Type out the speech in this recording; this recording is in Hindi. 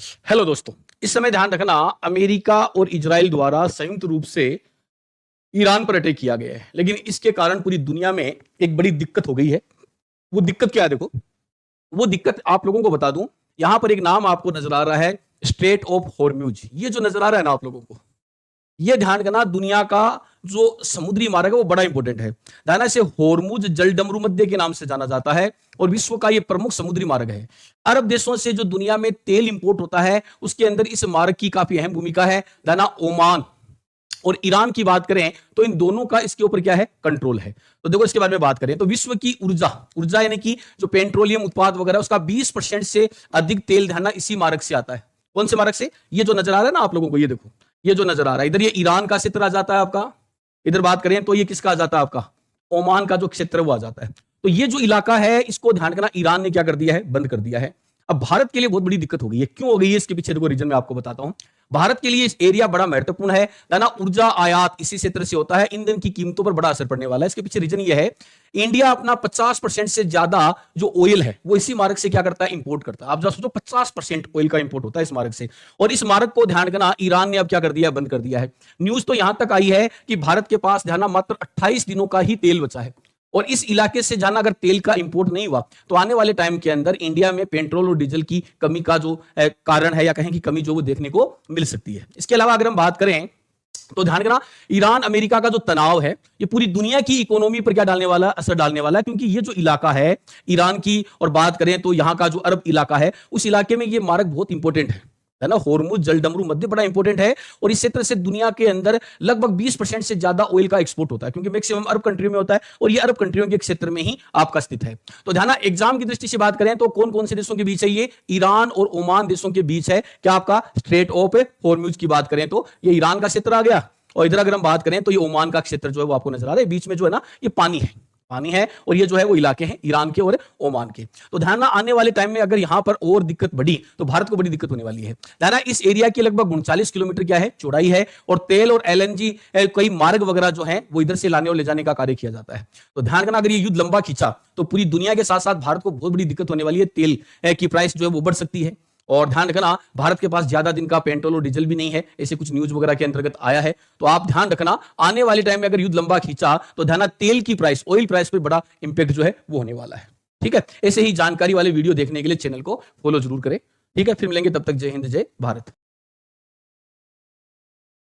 हेलो दोस्तों। इस समय ध्यान रखना, अमेरिका और इजराइल द्वारा संयुक्त रूप से ईरान पर अटैक किया गया है, लेकिन इसके कारण पूरी दुनिया में एक बड़ी दिक्कत हो गई है। वो दिक्कत क्या है? देखो, वो दिक्कत आप लोगों को बता दूं। यहां पर एक नाम आपको नजर आ रहा है, स्ट्रेट ऑफ हॉर्म्यूज। ये जो नजर आ रहा है ना आप लोगों को, ये ध्यान रखना, दुनिया का जो समुद्री मार्ग है वो बड़ा इंपॉर्टेंट है। ध्यान, इसे होर्मुज जलडमरू मध्य के नाम से जाना जाता है और विश्व का ये प्रमुख समुद्री मार्ग है। अरब देशों से जो दुनिया में तेल इंपोर्ट होता है उसके अंदर इस मार्ग की काफी अहम भूमिका है। दाना, ओमान और ईरान की बात करें तो इन दोनों का इसके ऊपर क्या है? कंट्रोल है। तो देखो, इसके बारे में बात करें तो विश्व की ऊर्जा ऊर्जा यानी कि जो पेट्रोलियम उत्पाद वगैरह, उसका 20% से अधिक तेल ध्यान इसी मार्ग से आता है। कौन से मार्ग से? ये जो नजर आ रहा है ना आप लोगों को, ये देखो, ये जो नजर आ रहा है इधर, ये ईरान का क्षेत्र आ जाता है आपका। इधर बात करें तो ये किसका आ जाता है? आपका ओमान का जो क्षेत्र है वो आ जाता है। तो ये जो इलाका है इसको ध्यान रखना, ईरान ने क्या कर दिया है? बंद कर दिया है। अब भारत के लिए बहुत बड़ी दिक्कत हो गई है। क्यों हो गई है? इसके पीछे देखो रीजन में आपको बताता हूं। भारत के लिए इस एरिया बड़ा महत्वपूर्ण है ना। ऊर्जा आयात इसी क्षेत्र से होता है, ईंधन की कीमतों पर बड़ा असर पड़ने वाला है। इसके पीछे रीजन ये है, इंडिया अपना 50% से ज्यादा जो ऑयल है वो इसी मार्ग से क्या करता है? इंपोर्ट करता है। आप जरा सोचो, 50% ऑयल का इंपोर्ट होता है इस मार्ग से। और इस मार्ग को ध्यान रखना, ईरान ने अब क्या कर दिया? बंद कर दिया है। न्यूज तो यहां तक आई है कि भारत के पास ध्यान, मात्र 28 दिनों का ही तेल बचा है। और इस इलाके से जाना, अगर तेल का इंपोर्ट नहीं हुआ तो आने वाले टाइम के अंदर इंडिया में पेट्रोल और डीजल की कमी का जो कारण है, या कहें कि कमी जो वो देखने को मिल सकती है। इसके अलावा अगर हम बात करें तो ध्यान रखना, ईरान अमेरिका का जो तनाव है ये पूरी दुनिया की इकोनॉमी पर क्या डालने वाला है? असर डालने वाला है। क्योंकि ये जो इलाका है ईरान की, और बात करें तो यहां का जो अरब इलाका है, उस इलाके में ये मार्ग बहुत इंपॉर्टेंट है ना। होर्मुज जलडमरू मध्य बड़ा इंपॉर्टेंट है और इस क्षेत्र से दुनिया के अंदर लगभग 20% से ज्यादा ऑयल का एक्सपोर्ट होता है, क्योंकि मैक्सिमम अरब कंट्रियों में होता है और ये अरब कंट्रियों के क्षेत्र में ही आपका स्थित है। तो ध्यान, एग्जाम की दृष्टि से बात करें तो कौन कौन से देशों के बीच है? ये ईरान और ओमान देशों के बीच है। क्या आपका? स्ट्रेट ऑफ हॉर्म्यूज की बात करें तो ये ईरान का क्षेत्र आ गया, और इधर अगर हम बात करें तो ये ओमान का क्षेत्र जो है वो आपको नजर आ रहा है। बीच में जो है ना, ये पानी है, पानी है, और ये जो है वो इलाके हैं ईरान के और ओमान के। तो ध्यान, आने वाले टाइम में अगर यहां पर और दिक्कत बढ़ी तो भारत को बड़ी दिक्कत होने वाली है। ध्यान, इस एरिया की लगभग 39 किलोमीटर क्या है? चौड़ाई है, और तेल और एलएनजी कई मार्ग वगैरह जो है वो इधर से लाने और ले जाने का कार्य किया जाता है। तो ध्यान रखना, अगर ये युद्ध लंबा खींचा तो पूरी दुनिया के साथ साथ भारत को बहुत बड़ी दिक्कत होने वाली है। तेल की प्राइस जो है वो बढ़ सकती है। और ध्यान रखना, भारत के पास ज्यादा दिन का पेट्रोल और डीजल भी नहीं है, ऐसे कुछ न्यूज वगैरह के अंतर्गत आया है। तो आप ध्यान रखना, आने वाले टाइम में अगर युद्ध लंबा खींचा तो ध्यान, तेल की प्राइस, ऑयल प्राइस पे बड़ा इंपैक्ट जो है वो होने वाला है। ठीक है, ऐसे ही जानकारी वाले वीडियो देखने के लिए चैनल को फॉलो जरूर करें। ठीक है, फिर मिलेंगे, तब तक जय हिंद, जय भारत।